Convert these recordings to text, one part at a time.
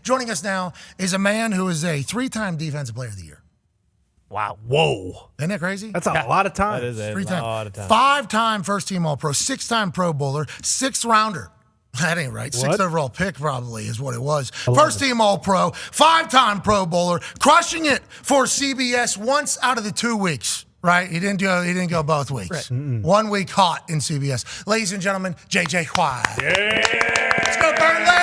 Joining us now is a man who is a 3-time Defensive Player of the Year. Wow. Whoa. Isn't that crazy? That's a lot of time. That is a lot of time. 5-time first-team All-Pro, 6-time Pro Bowler, 6th-rounder. That ain't right. 6th overall pick probably is what it was. First-team All-Pro, 5-time Pro Bowler, crushing it for CBS once out of the 2 weeks. Right? He didn't go both weeks. Right. 1 week hot in CBS. Ladies and gentlemen, JJ White. Yeah. Let's go, Burnley!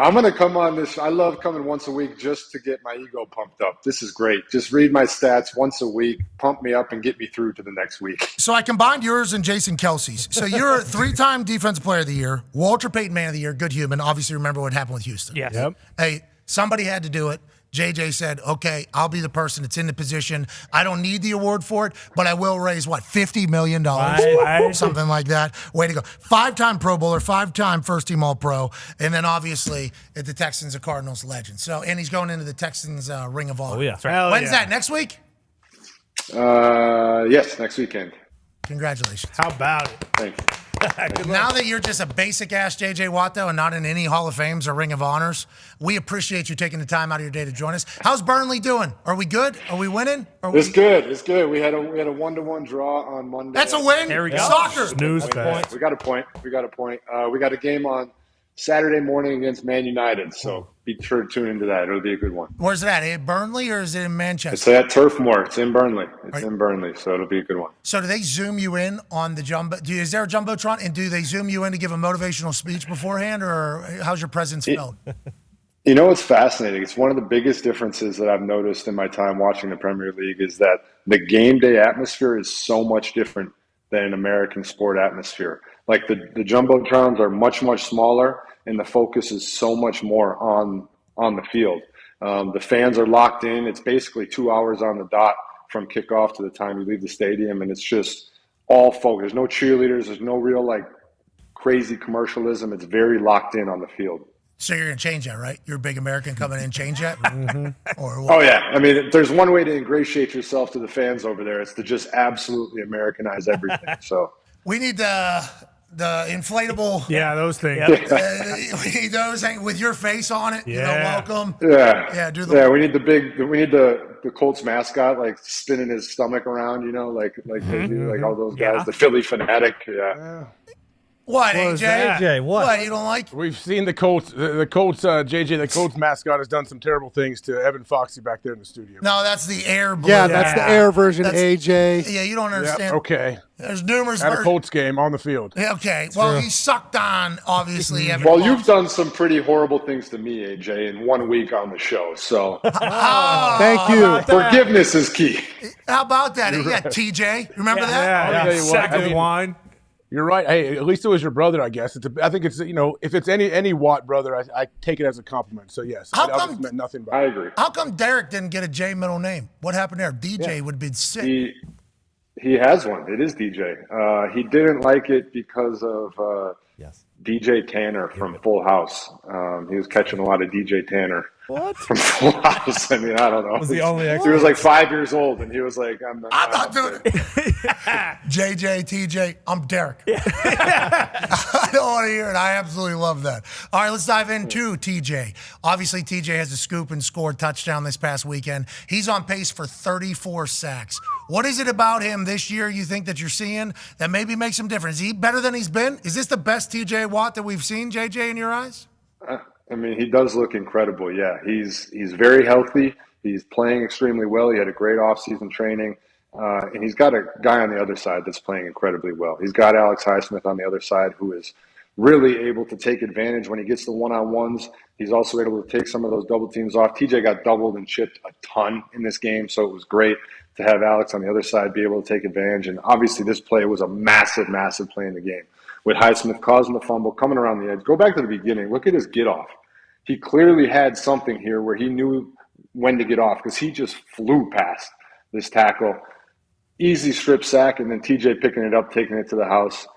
I'm going to come on this. I love coming once a week just to get my ego pumped up. This is great. Just read my stats once a week, pump me up, and get me through to the next week. So I combined yours and Jason Kelsey's. So you're a 3-time Defensive Player of the Year, Walter Payton Man of the Year, good human. Obviously, remember what happened with Houston. Yes. Yep. Hey, somebody had to do it. JJ said, okay, I'll be the person that's in the position. I don't need the award for it, but I will raise, $50 million? Right. Something like that. Way to go. 5-time Pro Bowler, 5-time first-team All-Pro, and then obviously at the Texans, a Cardinals legend. So, and he's going into the Texans Ring of Honor. Oh, yeah. That's right. When's that, next week? Yes, next weekend. Congratulations. How about it? Thank you. Now that you're just a basic-ass J.J. Watt, though, and not in any Hall of Fames or Ring of Honors, we appreciate you taking the time out of your day to join us. How's Burnley doing? Are we good? Are we winning? It's good. It's good. We had a 1-1 draw on Monday. That's a win. There we go. Soccer. Snooze fest. We got a point. We got a game on Saturday morning against Man United, so be sure to tune into that. It'll be a good one. Where's it at? At Burnley or is it in Manchester? It's at Turf Moor. It's in Burnley. So it'll be a good one. So do they zoom you in on the jumbo? Is there a jumbotron, and do they zoom you in to give a motivational speech beforehand, or how's your presence felt? You know what's fascinating? It's one of the biggest differences that I've noticed in my time watching the Premier League is that the game day atmosphere is so much different than an American sport atmosphere. Like the jumbotrons are much, much smaller, and the focus is so much more on the field. The fans are locked in. It's basically 2 hours on the dot from kickoff to the time you leave the stadium, and it's just all focused. There's no cheerleaders. There's no real crazy commercialism. It's very locked in on the field. So you're going to change that, right? You're a big American coming in, change that? Or what? Oh, yeah. I mean, if there's one way to ingratiate yourself to the fans over there, it's to just absolutely Americanize everything. So we need the inflatable. Yeah, those things. We need those with your face on it. Yeah. Welcome. Yeah. Yeah. We need the Colts mascot spinning his stomach around, like they do, like all those guys. The Philly fanatic. Yeah. What, What was AJ? that? AJ, what? You don't like? We've seen the Colts. The Colts, JJ, the Colts mascot has done some terrible things to Evan Foxy back there in the studio. No, that's the air blue. Yeah, that's the air version, AJ. Yeah, you don't understand. Yep, okay. There's numerous At a versions. Colts game on the field. Yeah, okay. Well, he sucked on, obviously. Evan Well, Fox. you've done some pretty horrible things to me, AJ, in 1 week on the show. So Thank you. forgiveness is key. How about that? Yeah, TJ. Remember that? I'll tell you what, Sack I of mean, wine. You're right. Hey, at least it was your brother, I guess. I think it's if it's any Watt brother, I take it as a compliment. So yes, How I come- just meant nothing by I it. agree. How come Derek didn't get a J middle name? What happened there? DJ would have been sick. He has one. It is DJ. He didn't like it because of DJ Tanner from Full House. He was catching a lot of DJ Tanner from Full House. I mean, I don't know. Was the only He was 5 years old, and he was like, I'm not doing it. JJ, TJ, I'm Derek. I don't want to hear it. I absolutely love that. All right, let's dive into TJ. Obviously, TJ has a scoop and scored touchdown this past weekend. He's on pace for 34 sacks. What is it about him this year you think that you're seeing that maybe makes him different? Is he better than he's been? Is this the best TJ Watt that we've seen, JJ, in your eyes? I mean, he does look incredible. Yeah, he's very healthy. He's playing extremely well. He had a great offseason training. And he's got a guy on the other side that's playing incredibly well. He's got Alex Highsmith on the other side who is really able to take advantage when he gets the one-on-ones. He's also able to take some of those double teams off. TJ got doubled and chipped a ton in this game, so it was great to have Alex on the other side be able to take advantage. And obviously this play was a massive, massive play in the game. With Highsmith causing the fumble, coming around the edge. Go back to the beginning. Look at his get-off. He clearly had something here where he knew when to get off because he just flew past this tackle. Easy strip sack, and then TJ picking it up, taking it to the house.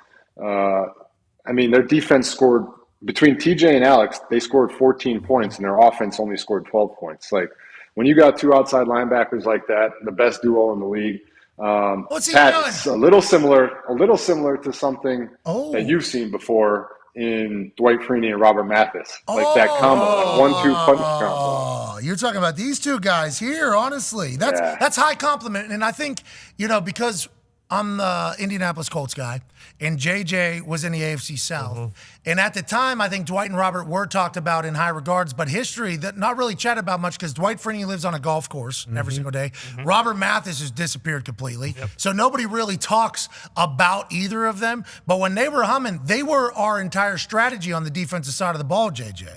I mean, their defense scored – between TJ and Alex, they scored 14 points, and their offense only scored 12 points. Like, when you got two outside linebackers like that, the best duo in the league, What's he Pat's doing? a little similar to something that you've seen before in Dwight Freeney and Robert Mathis. Like that combo, like 1-2 punch combo. Oh, you're talking about these two guys here, honestly. That's high compliment. And I think, because I'm the Indianapolis Colts guy, and JJ was in the AFC South. And at the time, I think Dwight and Robert were talked about in high regards, but history, that not really chatted about much because Dwight Freeney lives on a golf course every single day. Robert Mathis has disappeared completely. So nobody really talks about either of them. But when they were humming, they were our entire strategy on the defensive side of the ball, JJ.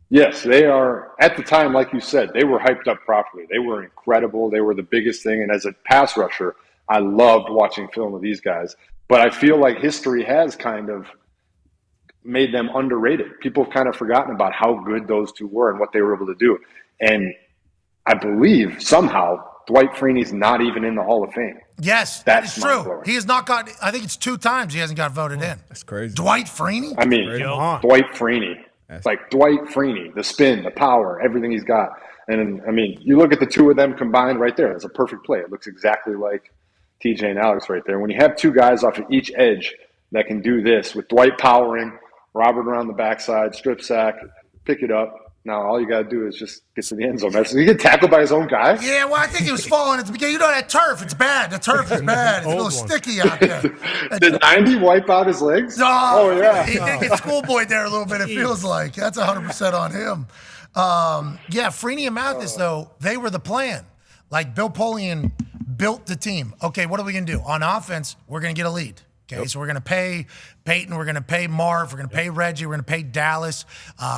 Yes, they are. At the time, like you said, they were hyped up properly. They were incredible. They were the biggest thing. And as a pass rusher, I loved watching film of these guys. But I feel like history has kind of made them underrated. People have kind of forgotten about how good those two were and what they were able to do. And I believe somehow Dwight Freeney's not even in the Hall of Fame. Yes, that's true. He has not got, I think it's 2 times he hasn't got voted in. That's crazy. Dwight Freeney? I mean, Dwight Freeney. It's like Dwight Freeney, the spin, the power, everything he's got. And I mean, you look at the two of them combined right there. It's a perfect play. It looks exactly like TJ and Alex right there. When you have two guys off of each edge that can do this, with Dwight powering, Robert around the backside, strip sack, pick it up. Now all you got to do is just get to the end zone. He get tackled by his own guy. Yeah, well, I think he was falling at the beginning. That turf, it's bad. The turf is bad. It's a little sticky out there. Did 90 wipe out his legs? Oh, yeah. He did get schoolboyed there a little bit, it feels like. That's 100% on him. Freeney and Mathis, though, they were the plan. Like Bill Polian built the team. Okay, what are we going to do? On offense, we're going to get a lead. Okay, so we're going to pay Peyton, we're going to pay Marv, we're going to pay Reggie, we're going to pay Dallas.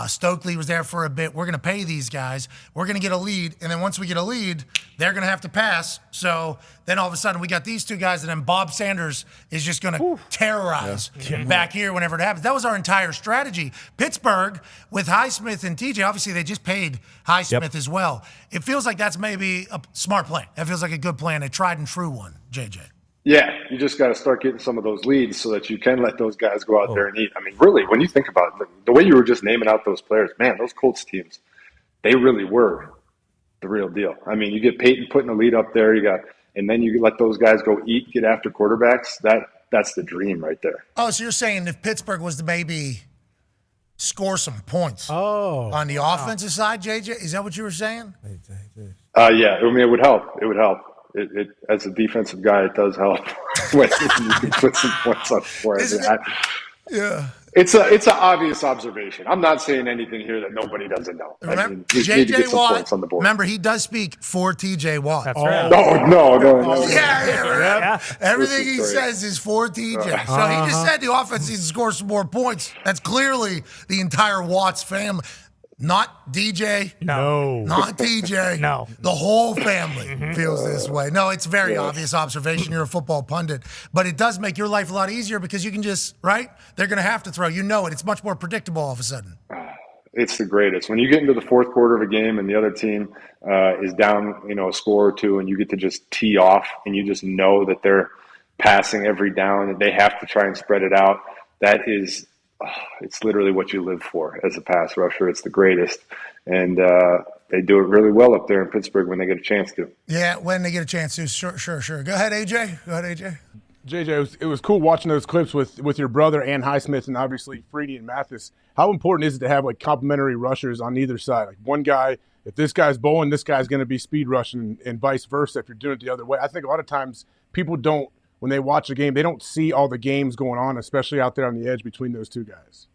Stokely was there for a bit. We're going to pay these guys. We're going to get a lead, and then once we get a lead, they're going to have to pass. So then all of a sudden we got these two guys, and then Bob Sanders is just going to terrorize back here whenever it happens. That was our entire strategy. Pittsburgh, with Highsmith and TJ, obviously they just paid Highsmith as well. It feels like that's maybe a smart plan. That feels like a good plan, a tried and true one, JJ. Yeah, you just got to start getting some of those leads so that you can let those guys go out there and eat. I mean, really, when you think about it, the way you were just naming out those players, man, those Colts teams, they really were the real deal. I mean, you get Peyton putting a lead up there, and then you let those guys go eat, get after quarterbacks. That's the dream right there. Oh, so you're saying if Pittsburgh was to maybe score some points on the offensive side, JJ, is that what you were saying? Yeah, I mean, it would help. It would help. It as a defensive guy, it does help when you can put some points on the board. Yeah. It's an obvious observation. I'm not saying anything here that nobody doesn't know. Remember, I mean, you need to get some points on the board. Remember, he does speak for TJ Watt. That's right. No. Yeah. Everything he says is for TJ. So he just said the offense needs to score some more points. That's clearly the entire Watts family. Not DJ. No. Not TJ. No. The whole family feels this way. No, it's very obvious observation. You're a football pundit. But it does make your life a lot easier because you can just, right? They're going to have to throw. You know it. It's much more predictable all of a sudden. It's the greatest. When you get into the fourth quarter of a game and the other team is down, a score or two, and you get to just tee off and you just know that they're passing every down and they have to try and spread it out, that is – it's literally what you live for as a pass rusher. It's the greatest. And they do it really well up there in Pittsburgh when they get a chance to. Yeah, when they get a chance to. Sure. Go ahead, AJ. JJ, it was cool watching those clips with your brother and Highsmith and obviously Freeney and Mathis. How important is it to have complementary rushers on either side? Like one guy, if this guy's bowling, this guy's going to be speed rushing and vice versa if you're doing it the other way. I think a lot of times people don't, when they watch a game, they don't see all the games going on, especially out there on the edge between those two guys.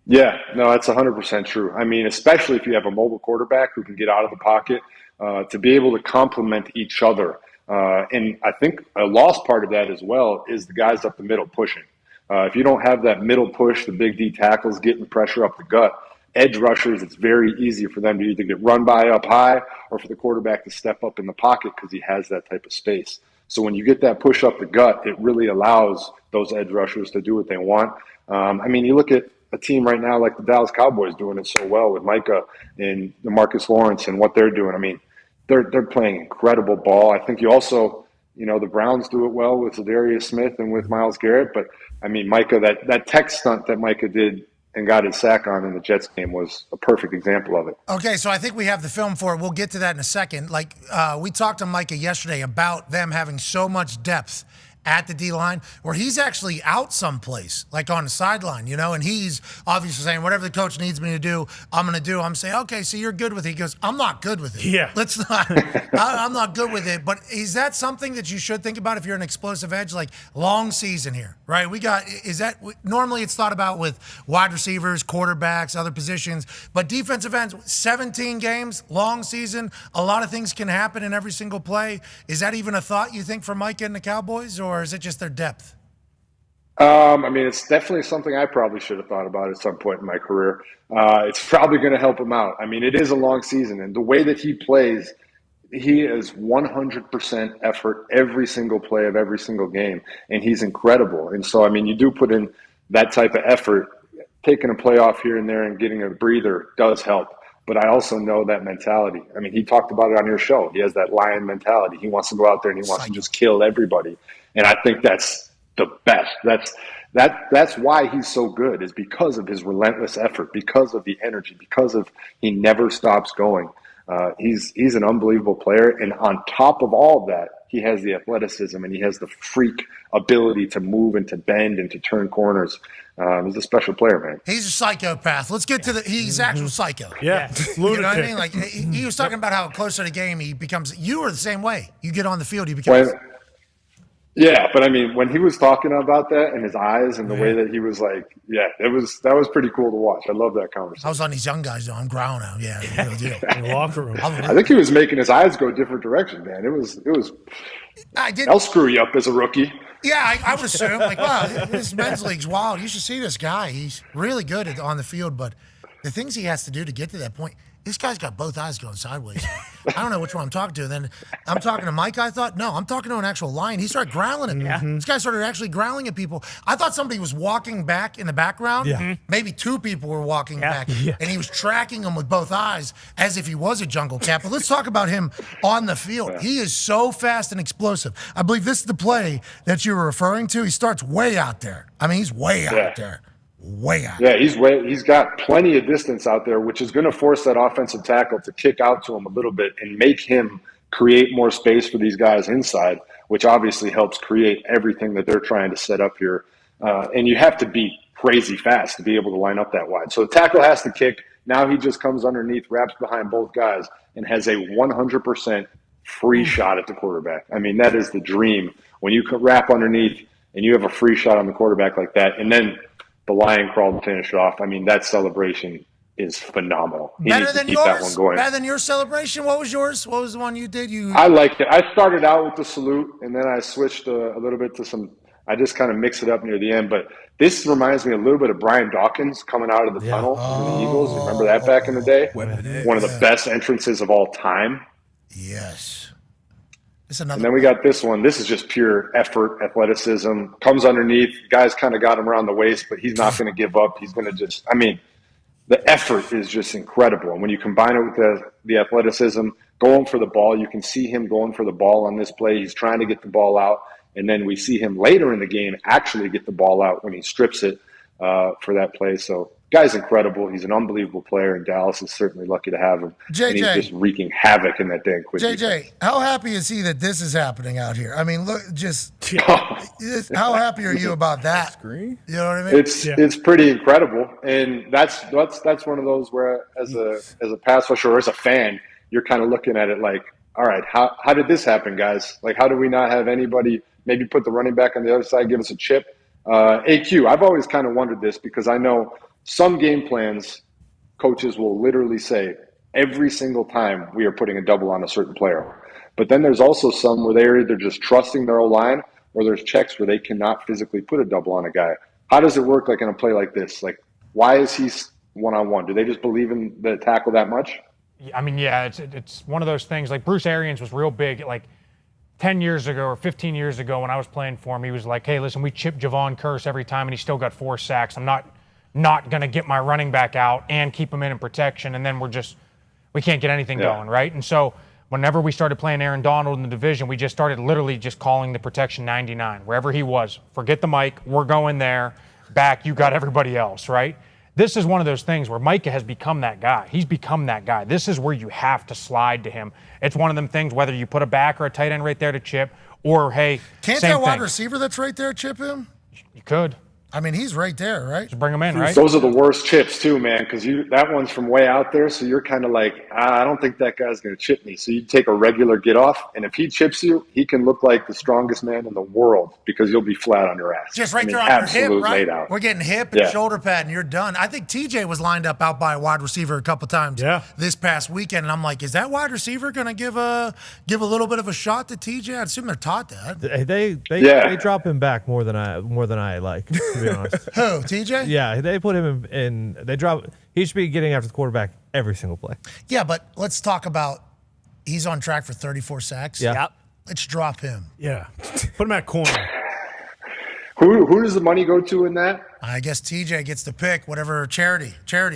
Yeah, no, that's 100% true. I mean, especially if you have a mobile quarterback who can get out of the pocket, to be able to complement each other. And I think a lost part of that as well is the guys up the middle pushing. If you don't have that middle push, the big D tackles getting pressure up the gut, edge rushers, it's very easy for them to either get run by up high or for the quarterback to step up in the pocket because he has that type of space. So when you get that push up the gut, it really allows those edge rushers to do what they want. I mean, you look at a team right now like the Dallas Cowboys doing it so well with Micah and Marcus Lawrence and what they're doing. I mean, they're playing incredible ball. I think you also, the Browns do it well with Zadarius Smith and with Myles Garrett. But, I mean, Micah, that tech stunt that Micah did and got his sack on in the Jets game was a perfect example of it. Okay, so I think we have the film for it. We'll get to that in a second. We talked to Micah yesterday about them having so much depth at the D-line where he's actually out someplace, like on the sideline, and he's obviously saying, whatever the coach needs me to do, I'm going to do. I'm saying, okay, so you're good with it. He goes, I'm not good with it. Yeah. Let's not. I'm not good with it. But is that something that you should think about if you're an explosive edge? Like, long season here, right? Normally it's thought about with wide receivers, quarterbacks, other positions, but defensive ends, 17 games, long season, a lot of things can happen in every single play. Is that even a thought, you think, for Micah and the Cowboys, or is it just their depth? It's definitely something I probably should have thought about at some point in my career. It's probably going to help him out. It is a long season, and the way that he plays, he is 100% effort every single play of every single game, and he's incredible. And so, you do put in that type of effort. Taking a play off here and there and getting a breather does help. But I also know that mentality. He talked about it on your show. He has that lion mentality. He wants to go out there and he wants to just kill everybody. And I think that's the best. That's why he's so good, is because of his relentless effort, because of the energy, because of he never stops going. He's an unbelievable player. And on top of all of that, he has the athleticism and he has the freak ability to move and to bend and to turn corners. He's a special player, man. He's a psychopath. Let's get to he's actual psycho. Yeah. You know what I mean? Like, he was talking about how closer to the game he becomes. You are the same way. You get on the field, he becomes. Yeah, but when he was talking about that and his eyes and the way that he was like, that was pretty cool to watch. I love that conversation. I was on these young guys, though. I'm growling now. Yeah, real deal. In the locker room. I think he was making his eyes go a different direction, man. It was. I'll screw you up as a rookie. Yeah, I would assume. Like, wow, this men's league's wild. You should see this guy. He's really good on the field, but the things he has to do to get to that point, this guy's got both eyes going sideways. I don't know which one I'm talking to. Then I'm talking to Mike, I thought. No, I'm talking to an actual lion. He started growling at me. Mm-hmm. This guy started actually growling at people. I thought somebody was walking back in the background. Yeah. Maybe two people were walking back. Yeah. And he was tracking them with both eyes as if he was a jungle cat. But let's talk about him on the field. Yeah. He is so fast and explosive. I believe this is the play that you were referring to. He starts way out there. He's way out there. Way out. Yeah, he's got plenty of distance out there, which is going to force that offensive tackle to kick out to him a little bit and make him create more space for these guys inside, which obviously helps create everything that they're trying to set up here. And you have to be crazy fast to be able to line up that wide. So the tackle has to kick. Now he just comes underneath, wraps behind both guys, and has a 100% free shot at the quarterback. That is the dream. When you can wrap underneath and you have a free shot on the quarterback like that, and then the lion crawled to finish it off. That celebration is phenomenal. He needs to keep that one going. Better than your celebration? What was yours? What was the one you did? I liked it. I started out with the salute, and then I switched a little bit to some – I just kind of mixed it up near the end. But this reminds me a little bit of Brian Dawkins coming out of the tunnel for the Eagles. Remember that back in the day? One of the best entrances of all time. Yes. And then we got this one. This is just pure effort, athleticism. Comes underneath. Guys kind of got him around the waist, but he's not going to give up. He's going to just – the effort is just incredible. And when you combine it with the athleticism, going for the ball, you can see him going for the ball on this play. He's trying to get the ball out. And then we see him later in the game actually get the ball out when he strips it for that play. So guy's incredible. He's an unbelievable player, and Dallas is certainly lucky to have him. JJ, and he's just wreaking havoc in that dang quick. JJ, how happy is he that this is happening out here? Look, how happy are you about that? You know what I mean? It's pretty incredible, and that's one of those where as a pass rusher or as a fan, you're kind of looking at it like, all right, how did this happen, guys? Like, how do we not have anybody maybe put the running back on the other side, give us a chip? AQ, I've always kind of wondered this because I know some game plans, coaches will literally say every single time we are putting a double on a certain player. But then there's also some where they're either just trusting their O-line or there's checks where they cannot physically put a double on a guy. How does it work like in a play like this? Like, why is he one-on-one? Do they just believe in the tackle that much? It's one of those things. Like Bruce Arians was real big, like 10 years ago or 15 years ago when I was playing for him. He was like, hey, listen, we chip Javon Curse every time and he still got 4 sacks. I'm not going to get my running back out and keep him in protection, and then we can't get anything going, right? And so whenever we started playing Aaron Donald in the division, we just started literally just calling the protection 99, wherever he was. Forget the mic, we're going there, back, you got everybody else, right? This is one of those things where Micah has become that guy. He's become that guy. This is where you have to slide to him. It's one of them things, whether you put a back or a tight end right there to chip, Or, hey, Can't same that wide thing. receiver that's right there chip him? You could. I mean, he's right there, right? Just bring him in, right? Those are the worst chips too, man, because that one's from way out there, so you're kind of like, I don't think that guy's going to chip me. So you take a regular get off, and if he chips you, he can look like the strongest man in the world because you'll be flat on your ass. Just right I mean, there on your absolute hip, right? laid out. We're getting hip and Yeah. shoulder pad, and you're done. I think TJ was lined up out by a wide receiver a couple times this past weekend, and I'm like, is that wide receiver going to give a little bit of a shot to TJ? I'd assume they're taught that. They drop him back more than I like, to be honest. Who, TJ? Yeah, they put him in. They drop. He should be getting after the quarterback every single play. Yeah, but let's talk about he's on track for 34 sacks. Yeah. Yep. Let's drop him. Yeah. Put him at corner. Who does the money go to in that? I guess TJ gets to pick whatever charity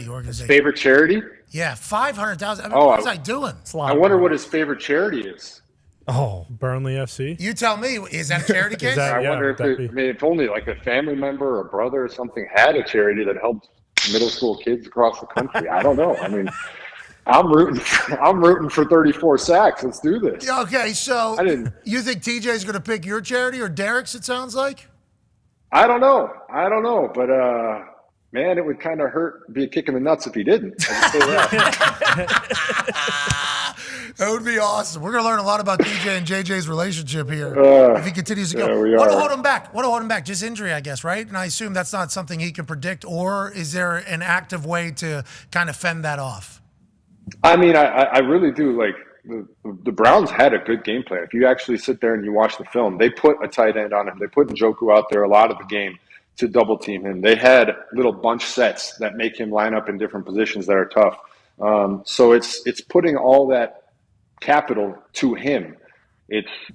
organization. Favorite charity? Yeah, 500,000. I mean, Oh, what was I doing? I wonder what his favorite charity is. Oh, Burnley FC. You tell me. Is that a charity case? I wonder if only like a family member or a brother or something had a charity that helped middle school kids across the country. I don't know. I mean, I'm rooting for 34 sacks. Let's do this. Yeah, okay, so you think TJ's going to pick your charity or Derek's? It sounds like. I don't know, but man, it would kind of be a kick in the nuts if he didn't. I can say that. That would be awesome. We're going to learn a lot about TJ and JJ's relationship here if he continues to go. Yeah, we What'll are. hold him back? What'll hold him back? Just injury, I guess, right? And I assume that's not something he can predict, or is there an active way to kind of fend that off? I mean, I really do like the Browns had a good game plan. If you actually sit there and you watch the film, they put a tight end on him. They put Njoku out there a lot of the game to double team him. They had little bunch sets that make him line up in different positions that are tough. So it's putting all that capital to him.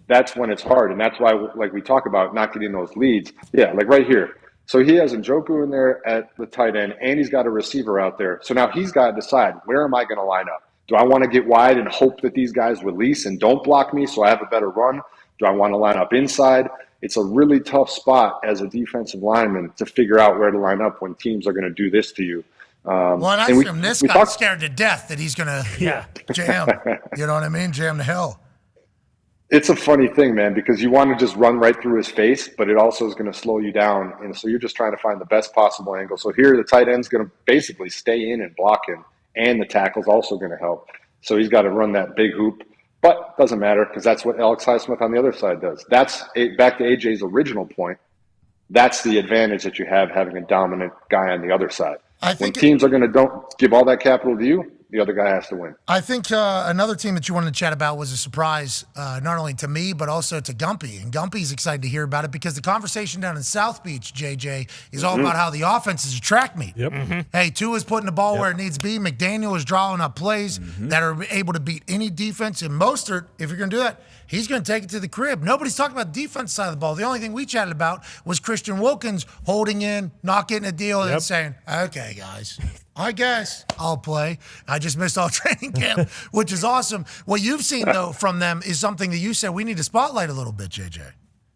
That's when it's hard, and that's why, like we talk about, not getting those leads. Yeah, like right here. So he has Njoku in there at the tight end, and he's got a receiver out there. So now he's got to decide, where am I going to line up? Do I want to get wide and hope that these guys release and don't block me so I have a better run? Do I want to line up inside? It's a really tough spot as a defensive lineman to figure out where to line up when teams are going to do this to you. Well, and I assume this guy's scared to death that he's going to jam. You know what I mean? Jam to hell. It's a funny thing, man, because you want to just run right through his face, but it also is going to slow you down. And so you're just trying to find the best possible angle. So here the tight end's going to basically stay in and block him, and the tackle's also going to help. So he's got to run that big hoop. But doesn't matter because that's what Alex Highsmith on the other side does. That's back to AJ's original point. That's the advantage that you have having a dominant guy on the other side. When teams are going to don't give all that capital to you, the other guy has to win. I think another team that you wanted to chat about was a surprise, not only to me, but also to Gumpy. And Gumpy's excited to hear about it because the conversation down in South Beach, JJ, is all about how the offense is a track meet. Hey, Tua's putting the ball where it needs to be. McDaniel is drawing up plays that are able to beat any defense. And Mostert, if you're going to do that, he's going to take it to the crib. Nobody's talking about the defense side of the ball. The only thing we chatted about was Christian Wilkins holding in, not getting a deal, and saying, okay, guys, I guess I'll play. I just missed all training camp, which is awesome. What you've seen, though, from them is something that you said we need to spotlight a little bit, JJ.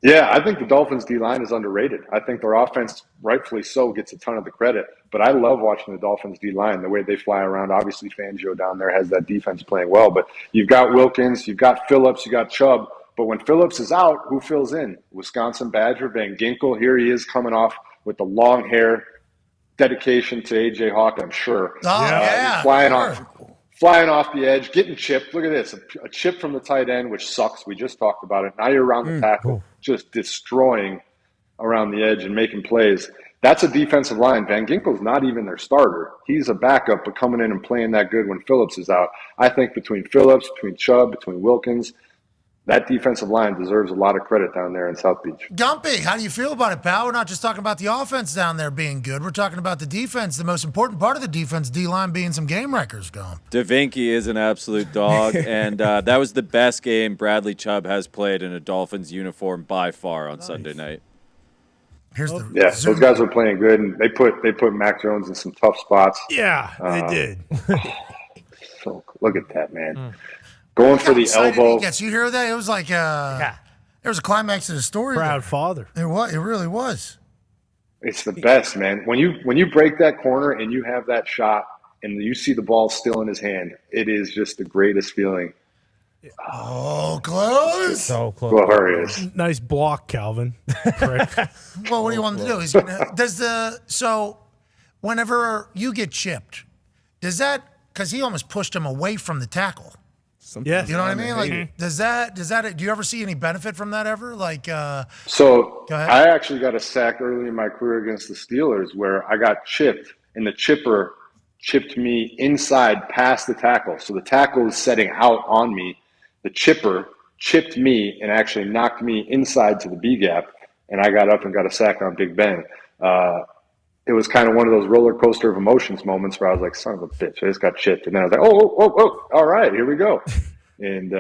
Yeah, I think the Dolphins' D-line is underrated. I think their offense, rightfully so, gets a ton of the credit. But I love watching the Dolphins' D-line, the way they fly around. Obviously, Fangio down there has that defense playing well. But you've got Wilkins, you've got Phillips, you got Chubb. But when Phillips is out, who fills in? Wisconsin Badger, Van Ginkel. Here he is coming off with the long hair. Dedication to A.J. Hawk, I'm sure. Flying off the edge, getting chipped. Look at this, a chip from the tight end, which sucks. We just talked about it. Now you're around the tackle, just destroying around the edge and making plays. That's a defensive line. Van Ginkel's not even their starter. He's a backup, but coming in and playing that good when Phillips is out. I think between Phillips, between Chubb, between Wilkins, that defensive line deserves a lot of credit down there in South Beach. Gumpy, how do you feel about it, pal? We're not just talking about the offense down there being good. We're talking about the defense, the most important part of the defense, D-line being some game wreckers going. DeVinky is an absolute dog, and that was the best game Bradley Chubb has played in a Dolphins uniform by far on Sunday night. Those guys were playing good, and they put Mac Jones in some tough spots. Yeah, they did. So look at that, man. Going for the elbow. Yes, you hear that? It was like there was a climax of the story. Proud father. It really was. It's the best, man. When you break that corner and you have that shot and you see the ball still in his hand, it is just the greatest feeling. Oh, close. So close. Glorious. Nice block, Calvin. Well, what do you want him to do? So whenever you get chipped, does that, because he almost pushed him away from the tackle. Yes. You know what I mean? Like, does that, do you ever see any benefit from that ever? Like, So go ahead. I actually got a sack early in my career against the Steelers where I got chipped, and the chipper chipped me inside past the tackle. So the tackle was setting out on me. The chipper chipped me and actually knocked me inside to the B gap, and I got up and got a sack on Big Ben. It was kind of one of those roller coaster of emotions moments where I was like, son of a bitch, I just got chipped. And then I was like, oh, all right, here we go. And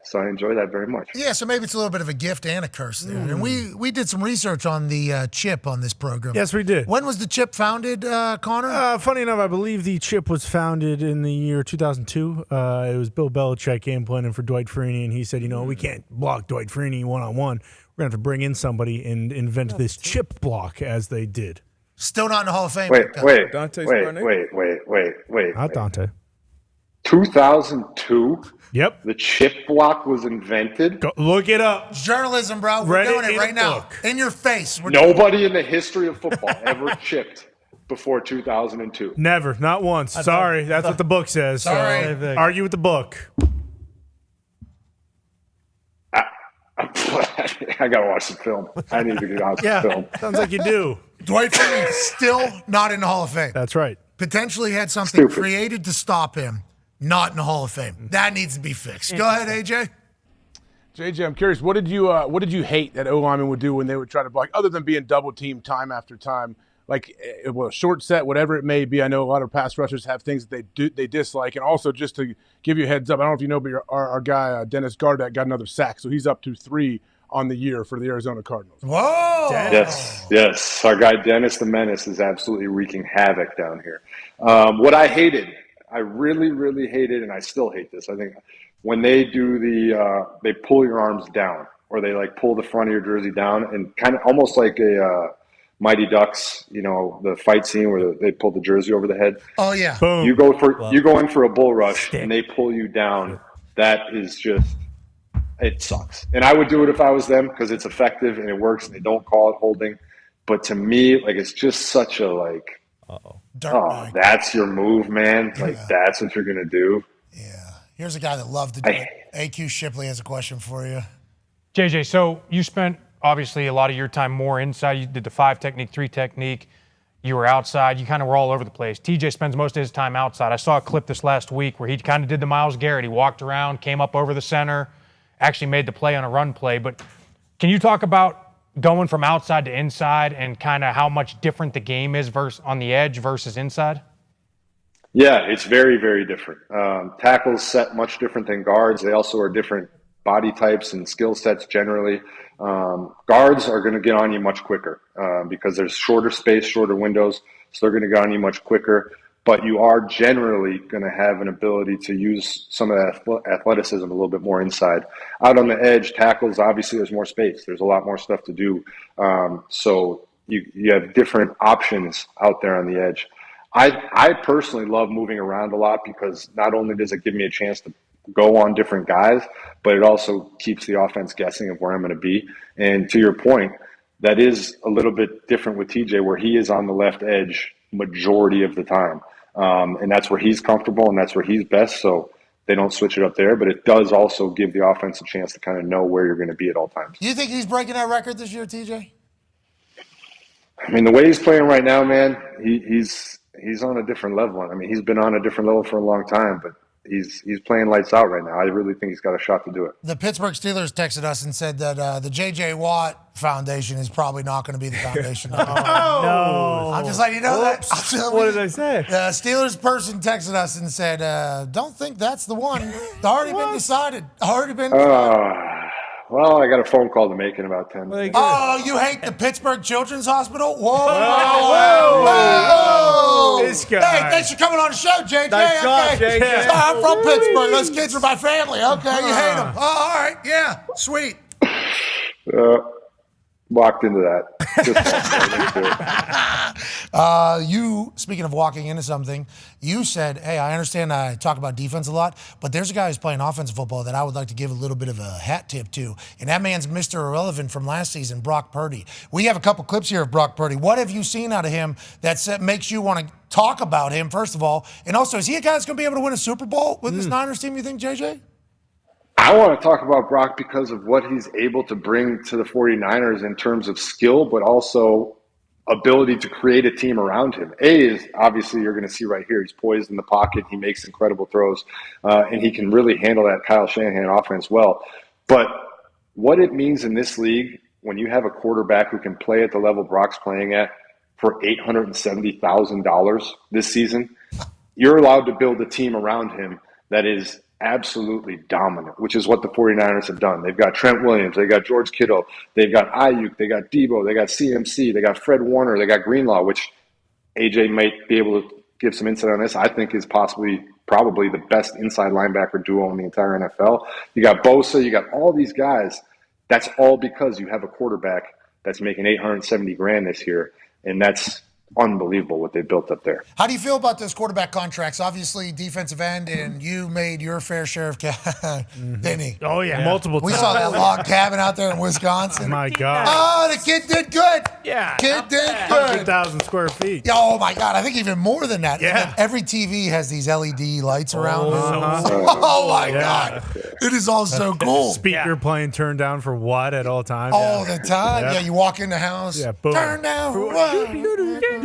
so I enjoy that very much. Yeah, so maybe it's a little bit of a gift and a curse there. And we did some research on the chip on this program. Yes, we did. When was the chip founded, Connor? Funny enough, I believe the chip was founded in the year 2002. It was Bill Belichick game planning for Dwight Freeney, and he said, we can't block Dwight Freeney one-on-one. We're going to have to bring in somebody and invent this chip block, as they did. Still not in the Hall of Fame. Wait. Dante's Wait. Not Dante. 2002? Yep. The chip block was invented? Go, look it up. It's journalism, bro. We're Read doing it it in right a now. book. In your face. Nobody in the history of football ever chipped before 2002. Never. Not once. Sorry. That's what the book says. Sorry. So argue with the book. I got to watch the film. I need to get out the film. Sounds like you do. Dwight Freeney still not in the Hall of Fame. That's right. Potentially had something created to stop him. Not in the Hall of Fame. That needs to be fixed. Go ahead, AJ. JJ, I'm curious. What did you hate that O-lineman would do when they would try to block, other than being double teamed time after time? Like, short set, whatever it may be. I know a lot of pass rushers have things that they dislike, and also just to give you a heads up, I don't know if you know, but our guy Dennis Gardeck got another sack, so he's up to 3 on the year for the Arizona Cardinals. Whoa! Yes. Our guy Dennis the Menace is absolutely wreaking havoc down here. What I hated, I really, really hated, and I still hate this. I think when they do they pull your arms down, or they like pull the front of your jersey down, and kind of almost like a Mighty Ducks, the fight scene where they pull the jersey over the head. Oh yeah. Boom. You go in for a bull rush and they pull you down. That is just, it sucks. And I would do it if I was them because it's effective and it works and they don't call it holding. But to me, like, it's just such a that's your move, man. Like, that's what you're gonna do. Yeah. Here's a guy that loved to do it. AQ Shipley has a question for you. JJ, so you spent obviously a lot of your time more inside. You did the 5 technique, 3 technique. You were outside. You kind of were all over the place. TJ spends most of his time outside. I saw a clip this last week where he kind of did the Myles Garrett. He walked around, came up over the center, actually made the play on a run play. But can you talk about going from outside to inside and kind of how much different the game is on the edge versus inside? Yeah, it's very, very different. Tackles set much different than guards. They also are different body types and skill sets generally. Guards are going to get on you much quicker because there's shorter space, shorter windows, so they're going to get on you much quicker. But you are generally going to have an ability to use some of that athleticism a little bit more inside. Out on the edge, tackles, obviously there's more space. There's a lot more stuff to do. So you have different options out there on the edge. I personally love moving around a lot because not only does it give me a chance to go on different guys, but it also keeps the offense guessing of where I'm going to be. And to your point, that is a little bit different with TJ, where he is on the left edge majority of the time. And that's where he's comfortable and that's where he's best. So they don't switch it up there, but it does also give the offense a chance to kind of know where you're going to be at all times. Do you think he's breaking that record this year, TJ? I mean, the way he's playing right now, man, he's on a different level. I mean, he's been on a different level for a long time, but he's playing lights out right now. I really think he's got a shot to do it. The Pittsburgh Steelers texted us and said that the J.J. Watt Foundation is probably not going to be the foundation. No. I'm just letting you know that. What did I say? The Steelers person texted us and said, don't think that's the one. It's already been decided. Well, I got a phone call to make in about 10 minutes. Oh, you hate the Pittsburgh Children's Hospital? Whoa. This guy. Hey, thanks for coming on the show, JJ. Nice job, JJ. Sorry, I'm from Pittsburgh. Those kids are my family. Okay, you hate them. Oh, all right. Yeah, sweet. Walked into that. Just walked right into it. You, speaking of walking into something, you said, hey, I understand I talk about defense a lot, but there's a guy who's playing offensive football that I would like to give a little bit of a hat tip to, and that man's Mr. Irrelevant from last season, Brock Purdy. We have a couple clips here of Brock Purdy. What have you seen out of him that makes you want to talk about him, first of all? And also, is he a guy that's going to be able to win a Super Bowl with this Niners team, you think, JJ? I want to talk about Brock because of what he's able to bring to the 49ers in terms of skill, but also ability to create a team around him. Is obviously you're going to see right here. He's poised in the pocket. He makes incredible throws, and he can really handle that Kyle Shanahan offense well. But what it means in this league when you have a quarterback who can play at the level Brock's playing at for $870,000 this season, you're allowed to build a team around him that is absolutely dominant, which is what the 49ers have done. They've got Trent Williams, they got George Kittle, they've got Ayuk, they got Debo, they got CMC, they got Fred Warner, they got Greenlaw, which AJ might be able to give some insight on this. I think is probably the best inside linebacker duo in the entire NFL. You got Bosa, you got all these guys. That's all because you have a quarterback that's making $870,000 this year, and that's unbelievable what they built up there. How do you feel about those quarterback contracts? Obviously, defensive end, and you made your fair share of didn't he? Oh, yeah. Multiple times. We saw that log cabin out there in Wisconsin. My God. Oh, the kid did good. Yeah. Kid did good. 100,000 square feet. Oh, my God. I think even more than that. Yeah. And then every TV has these LED lights around. Uh-huh. Oh, my God. It is all so cool. Speaker playing turned down for what at all times? All the time. Yeah, you walk in the house. Yeah, boom. Turn down for what?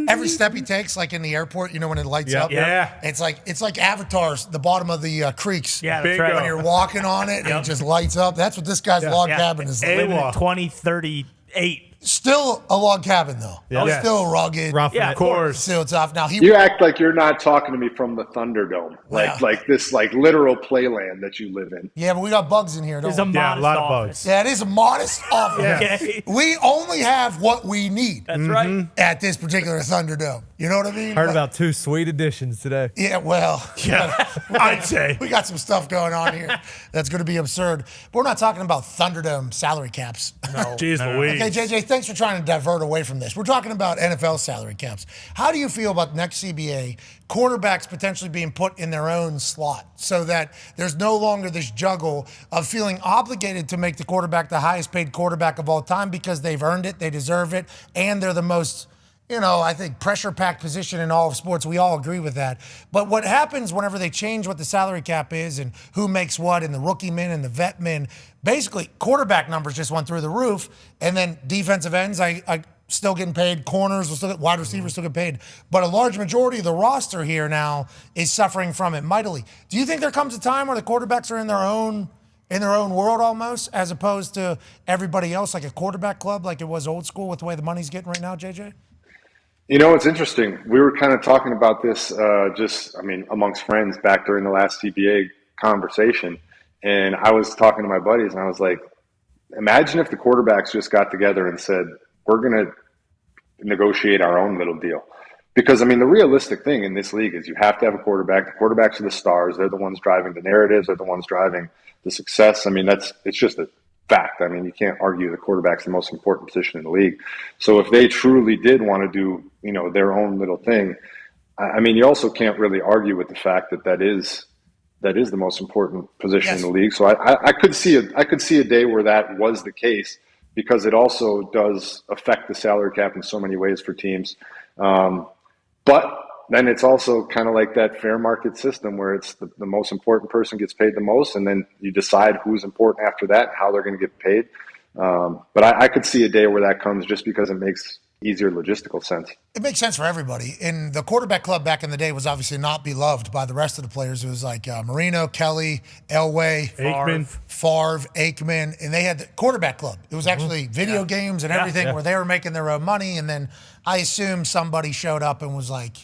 Every step he takes, like in the airport, you know when it lights up. Yeah. It's like Avatar's, the bottom of the creeks. Yeah, Bingo. that's right. When you're walking on it, and it just lights up. That's what this guy's log cabin is like. Living at 2038. Still a log cabin though. Yeah. Yes. Still rugged. Rough. Yeah, Of course. Still tough. Now You act like you're not talking to me from the Thunderdome, Yeah. like this literal playland that you live in. yeah, but we got bugs in here. Don't There's a we? Yeah, a modest lot of office. bugs. Yeah, it is a modest office. Okay. We only have what we need That's right. at this particular Thunderdome. You know what I mean? Heard about 2 sweet additions today. Yeah, well, Yeah, I'd say. we got some stuff going on here that's going to be absurd. But we're not talking about Thunderdome salary caps. No. Jeez Louise. Okay, JJ, thanks for trying to divert away from this. We're talking about NFL salary caps. How do you feel about next CBA, quarterbacks potentially being put in their own slot so that there's no longer this juggle of feeling obligated to make the quarterback the highest paid quarterback of all time because they've earned it, they deserve it, and they're the most, I think pressure-packed position in all of sports. We all agree with that. But what happens whenever they change what the salary cap is and who makes what and the rookie men and the vet men, basically quarterback numbers just went through the roof, and then defensive ends, I still getting paid, corners, wide receivers still get paid. But a large majority of the roster here now is suffering from it mightily. Do you think there comes a time where the quarterbacks are in their own world almost, as opposed to everybody else, like a quarterback club, like it was old school with the way the money's getting right now, JJ? It's interesting. We were kind of talking about this amongst friends back during the last CBA conversation. And I was talking to my buddies, and I was like, imagine if the quarterbacks just got together and said, we're going to negotiate our own little deal. Because, the realistic thing in this league is you have to have a quarterback. The quarterbacks are the stars. They're the ones driving the narratives. They're the ones driving the success. It's just a fact. You can't argue the quarterback's the most important position in the league. So if they truly did want to do, their own little thing, you also can't really argue with the fact that is the most important position in the league. So I could see a day where that was the case, because it also does affect the salary cap in so many ways for teams. But then it's also kind of like that fair market system where it's the most important person gets paid the most, and then you decide who's important after that, how they're going to get paid. But I could see a day where that comes just because it makes easier logistical sense. It makes sense for everybody. And the quarterback club back in the day was obviously not beloved by the rest of the players. It was like Marino, Kelly, Elway, Favre, Aikman, and they had the quarterback club. It was actually video games and everything where they were making their own money. And then I assume somebody showed up and was like,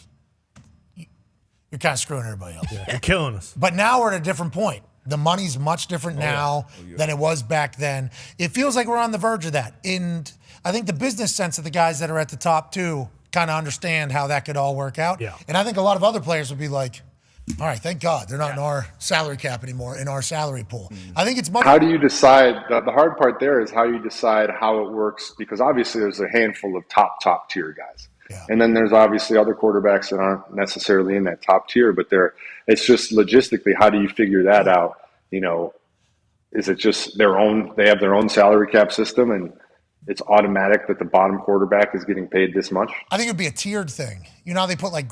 you're kind of screwing everybody else. Yeah, you're killing us. But now we're at a different point. The money's much different now than it was back then. It feels like we're on the verge of that. And I think the business sense of the guys that are at the top too kind of understand how that could all work out. Yeah. And I think a lot of other players would be like, All right, thank God they're not in our salary cap anymore, in our salary pool. I think it's much. How do you decide? The hard part there is how you decide how it works, because obviously there's a handful of top tier guys. Yeah. And then there's obviously other quarterbacks that aren't necessarily in that top tier, but it's just logistically, how do you figure that out? You know, is it just they have their own salary cap system and it's automatic that the bottom quarterback is getting paid this much? I think it would be a tiered thing. You know how they put like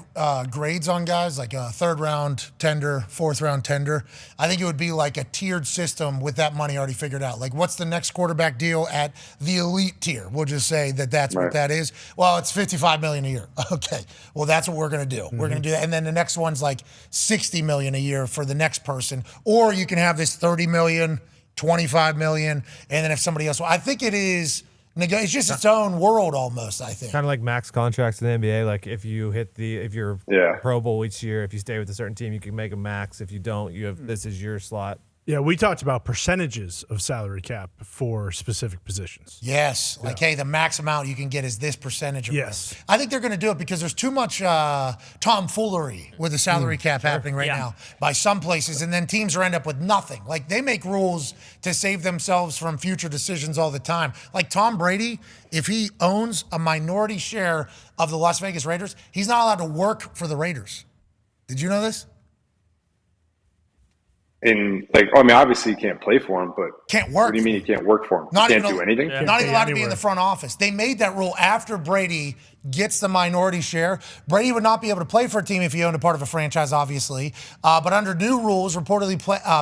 grades on guys, like a 3rd round tender, 4th round tender? I think it would be like a tiered system with that money already figured out. Like, what's the next quarterback deal at the elite tier? We'll just say that's Right. what that is. Well, it's $55 million a year. Okay, well, that's what we're going to do. We're going to do that. And then the next one's like $60 million a year for the next person. Or you can have this $30 million, $25 million, and then if somebody else, I think it is. It's just its own world almost, I think. Kind of like max contracts in the NBA. Like if you're Pro Bowl each year, if you stay with a certain team, you can make a max. If you don't, this is your slot. Yeah, we talked about percentages of salary cap for specific positions. Yes. Like, hey, the max amount you can get is this percentage. Yes. I think they're going to do it because there's too much tomfoolery with the salary cap happening right now by some places, and then teams are end up with nothing. Like, they make rules to save themselves from future decisions all the time. Like Tom Brady, if he owns a minority share of the Las Vegas Raiders, he's not allowed to work for the Raiders. Did you know this? Obviously you can't play for him, but can't work. What do you mean you can't work for him? Not you can't even do anything? Not even allowed to be in the front office. They made that rule after Brady gets the minority share. Brady would not be able to play for a team if he owned a part of a franchise, obviously. But under new rules reportedly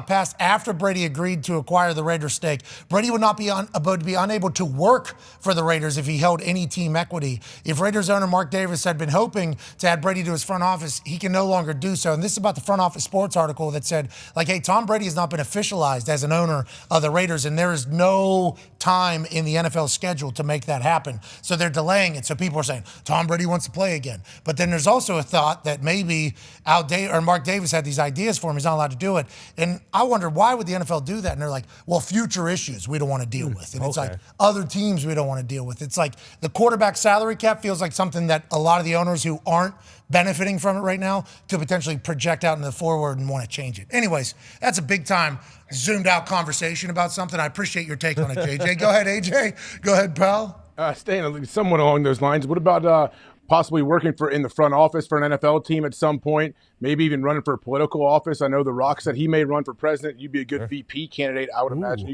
passed after Brady agreed to acquire the Raiders stake, Brady would not be unable to work for the Raiders if he held any team equity. If Raiders owner Mark Davis had been hoping to add Brady to his front office, he can no longer do so. And this is about the Front Office Sports article that said, like, hey, Tom Brady has not been officialized as an owner of the Raiders, and there is no time in the NFL schedule to make that happen. So they're delaying it. So people are saying, Tom Brady wants to play again. But then there's also a thought that maybe Mark Davis had these ideas for him. He's not allowed to do it. And I wonder, why would the NFL do that? And they're like, well, future issues we don't want to deal with. And it's like other teams we don't want to deal with. It's like the quarterback salary cap feels like something that a lot of the owners who aren't benefiting from it right now could potentially project out into the forward and want to change it. Anyways, that's a big time zoomed out conversation about something. I appreciate your take on it, JJ. Go ahead, AJ. Go ahead, pal. Staying somewhat along those lines, what about possibly working in the front office for an NFL team at some point, maybe even running for a political office? I know The Rock said he may run for president. You'd be a good VP candidate. I would imagine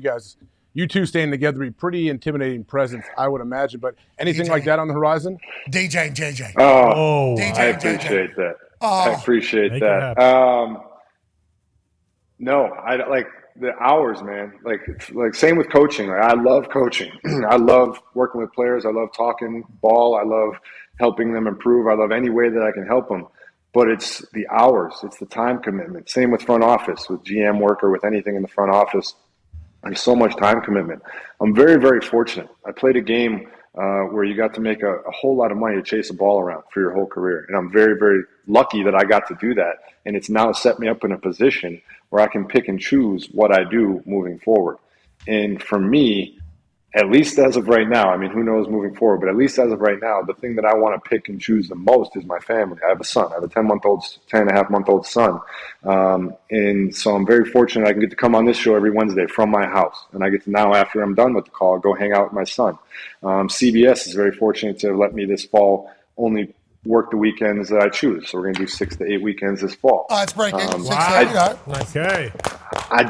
you two staying together would be pretty intimidating presence, I would imagine. But anything like that on the horizon? DJ and JJ. Oh, DJ I and JJ. appreciate that. Oh, I appreciate that. No, I like the hours, man. Like same with coaching. Like, I love coaching. I love working with players. I love talking ball. I love helping them improve. I love any way that I can help them. But it's the hours. It's the time commitment. Same with front office, with GM work or with anything in the front office. There's so much time commitment. I'm very, very fortunate. I played a game where you got to make a whole lot of money to chase a ball around for your whole career. And I'm very, very lucky that I got to do that. And it's now set me up in a position where I can pick and choose what I do moving forward. And for me, at least as of right now, I mean, who knows moving forward, but at least as of right now, the thing that I want to pick and choose the most is my family. I have a son. I have a 10 and a half month old son. And so I'm very fortunate I can get to come on this show every Wednesday from my house. And I get to now, after I'm done with the call, go hang out with my son. CBS is very fortunate to let me this fall only work the weekends that I choose. So we're going to do 6 to 8 weekends this fall. Oh, it's breaking. Okay. I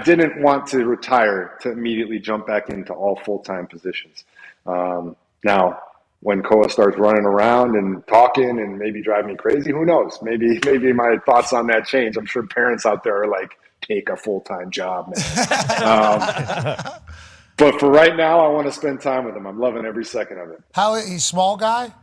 didn't want to retire to immediately jump back into all full-time positions. Now, when Koa starts running around and talking and maybe driving me crazy, who knows? Maybe my thoughts on that change. I'm sure parents out there are like, take a full-time job, man. But for right now, I want to spend time with him. I'm loving every second of it. He's small guy?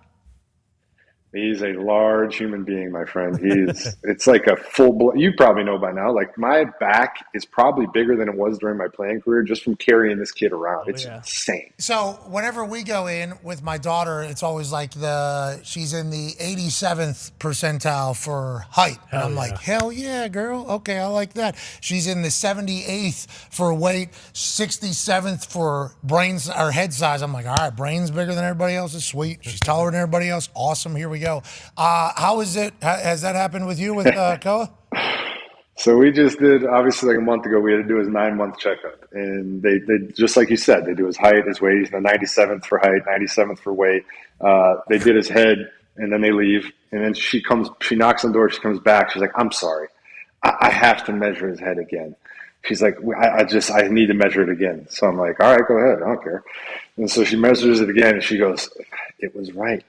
He's a large human being, my friend. It's like a full, you probably know by now, like my back is probably bigger than it was during my playing career just from carrying this kid around. It's insane. So whenever we go in with my daughter, it's always like she's in the 87th percentile for height. And I'm like, hell yeah, girl. Okay, I like that. She's in the 78th for weight, 67th for brains or head size. I'm like, all right, brains bigger than everybody else is sweet. She's taller than everybody else. Awesome. Here we go. go. How is it? Has that happened with you with Koa? So we just did, obviously, like a month ago, we had to do his 9-month checkup. And they just like you said, they do his height, his weight. He's the 97th for height, 97th for weight. They did his head, and then they leave. And then she knocks on the door, she comes back. She's like, I'm sorry. I have to measure his head again. She's like, I need to measure it again. So I'm like, all right, go ahead. I don't care. And so she measures it again, and she goes, it was right.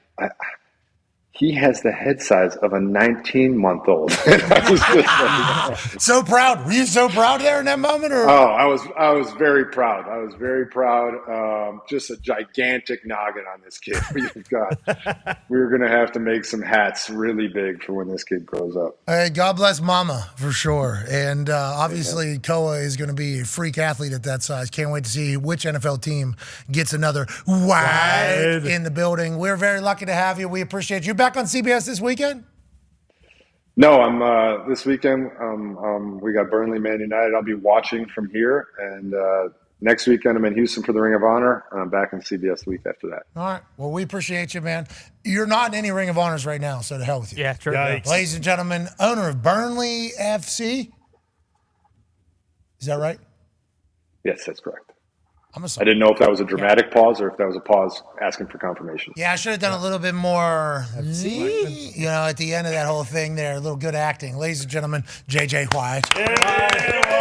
He has the head size of a 19-month-old. I was just like, so proud. Were you so proud there in that moment? Or? Oh, I was very proud. I was very proud. Just a gigantic noggin on this kid. We're going to have to make some hats really big for when this kid grows up. Hey, God bless Mama for sure. And obviously, Koa is going to be a freak athlete at that size. Can't wait to see which NFL team gets another wide in the building. We're very lucky to have you. We appreciate you. Back on CBS this weekend? No, I'm this weekend. We got Burnley, Man United. I'll be watching from here, and next weekend I'm in Houston for the Ring of Honor, and I'm back in CBS the week after that. All right. Well, we appreciate you, man. You're not in any Ring of Honors right now, so to hell with you. Yeah, true. Ladies and gentlemen, owner of Burnley FC. Is that right? Yes, that's correct. I didn't know if that was a dramatic pause or if that was a pause asking for confirmation. Yeah, I should have done a little bit more, at the end of that whole thing there. A little good acting. Ladies and gentlemen, JJ White.